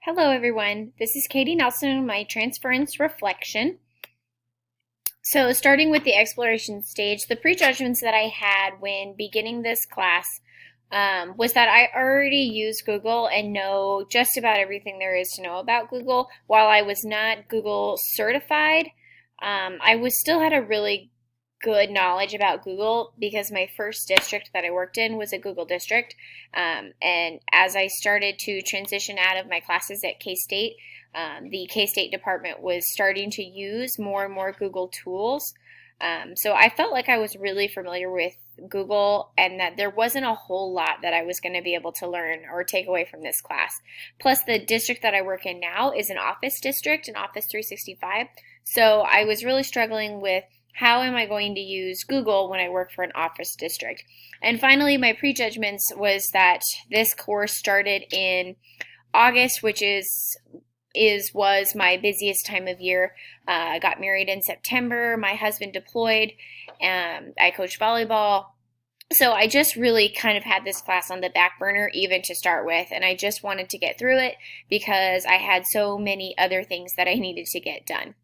Hello everyone, this is Katie Nelson with my transference reflection. So starting with the exploration stage, the prejudgments that I had when beginning this class was that I already use Google and know just about everything there is to know about Google. While I was not Google certified, I was still had a really good knowledge about Google because my first district that I worked in was a Google district. And as I started to transition out of my classes at K-State, the K-State department was starting to use more and more Google tools. So I felt like I was really familiar with Google and that there wasn't a whole lot that I was going to be able to learn or take away from this class. Plus, the district that I work in now is an Office district, an Office 365. So I was really struggling with how am I going to use Google when I work for an office district? And finally, my prejudgments was that this course started in August, which was my busiest time of year. I got married in September. My husband deployed. I coached volleyball. So I just really kind of had this class on the back burner even to start with, and I just wanted to get through it because I had so many other things that I needed to get done.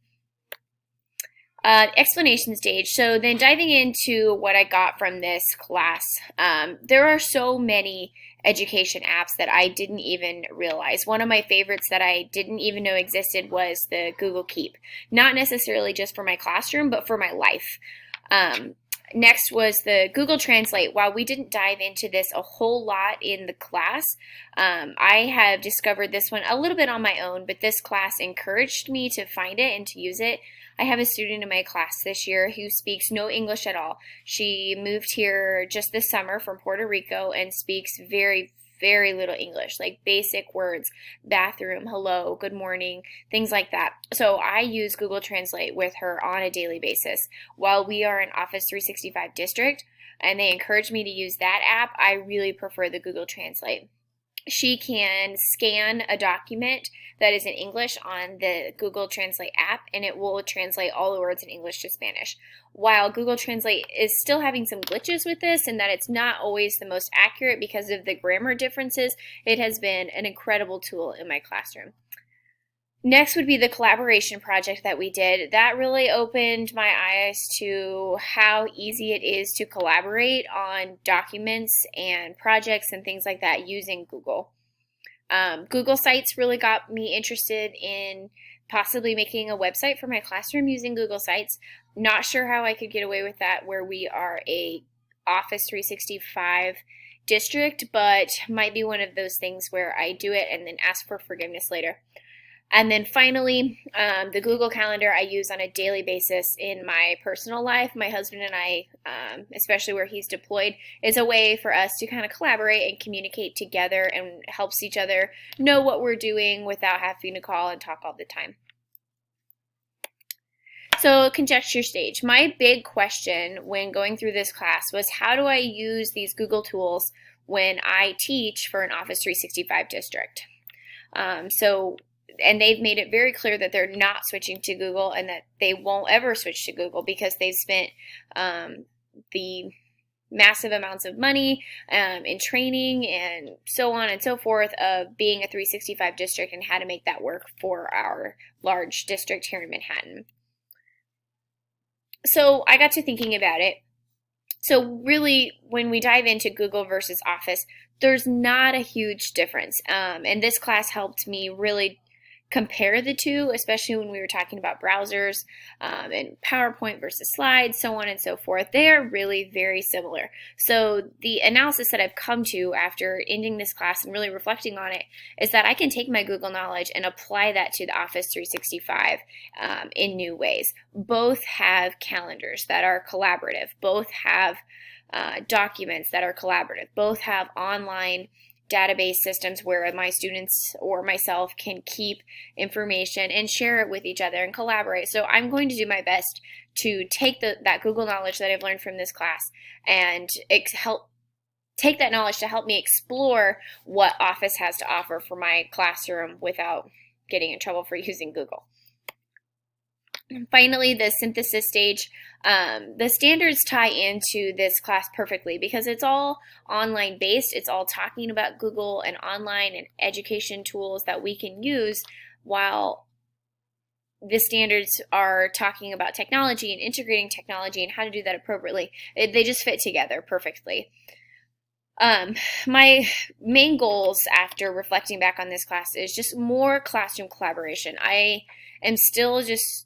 Explanation stage. So then diving into what I got from this class, there are so many education apps that I didn't even realize. One of my favorites that I didn't even know existed was the Google Keep. Not necessarily just for my classroom, but for my life. Next was the Google Translate. While we didn't dive into this a whole lot in the class, I have discovered this one a little bit on my own, but this class encouraged me to find it and to use it. I have a student in my class this year who speaks no English at all. She moved here just this summer from Puerto Rico and speaks very, very little English, like basic words, bathroom, hello, good morning, things like that. So I use Google Translate with her on a daily basis. While we are an Office 365 district and they encourage me to use that app, I really prefer the Google Translate. She can scan a document that is in English on the Google Translate app, and it will translate all the words in English to Spanish. While Google Translate is still having some glitches with this and that it's not always the most accurate because of the grammar differences, it has been an incredible tool in my classroom. Next would be the collaboration project that we did. That really opened my eyes to how easy it is to collaborate on documents and projects and things like that using Google. Google Sites really got me interested in possibly making a website for my classroom using Google Sites. Not sure how I could get away with that where we are a Office 365 district, but might be one of those things where I do it and then ask for forgiveness later. And then finally, the Google Calendar I use on a daily basis in my personal life. My husband and I, especially where he's deployed, is a way for us to kind of collaborate and communicate together and helps each other know what we're doing without having to call and talk all the time. So conjecture stage. My big question when going through this class was how do I use these Google tools when I teach for an Office 365 district? And they've made it very clear that they're not switching to Google and that they won't ever switch to Google because they've spent the massive amounts of money in training and so on and so forth of being a 365 district and how to make that work for our large district here in Manhattan. So I got to thinking about it. So really, when we dive into Google versus Office, there's not a huge difference. And this class helped me really compare the two, especially when we were talking about browsers and PowerPoint versus slides, so on and so forth. They are really very similar. So the analysis that I've come to after ending this class and really reflecting on it is that I can take my Google knowledge and apply that to the Office 365 in new ways. Both have calendars that are collaborative. Both have documents that are collaborative. Both have online database systems where my students or myself can keep information and share it with each other and collaborate. So I'm going to do my best to take that Google knowledge that I've learned from this class and take that knowledge to help me explore what Office has to offer for my classroom without getting in trouble for using Google. Finally, the synthesis stage. The standards tie into this class perfectly because it's all online based. It's all talking about Google and online and education tools that we can use, while the standards are talking about technology and integrating technology and how to do that appropriately. They just fit together perfectly. My main goals after reflecting back on this class is just more classroom collaboration. I am still just,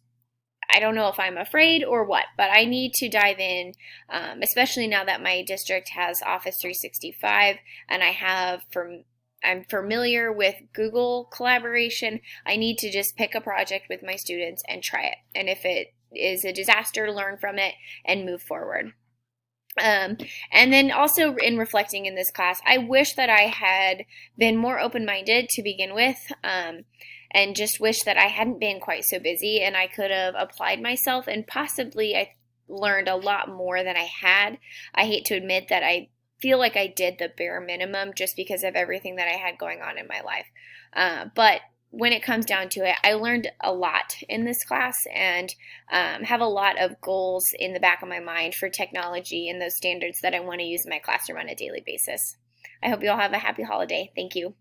I don't know if I'm afraid or what, but I need to dive in, especially now that my district has Office 365 and I'm familiar with Google collaboration. I need to just pick a project with my students and try it. And if it is a disaster, learn from it and move forward. Um, and then also in reflecting in this class, I wish that I had been more open-minded to begin with, and just wish that I hadn't been quite so busy and I could have applied myself and possibly I learned a lot more than I had. I hate to admit that I feel like I did the bare minimum just because of everything that I had going on in my life. But when it comes down to it, I learned a lot in this class and have a lot of goals in the back of my mind for technology and those standards that I want to use in my classroom on a daily basis. I hope you all have a happy holiday. Thank you.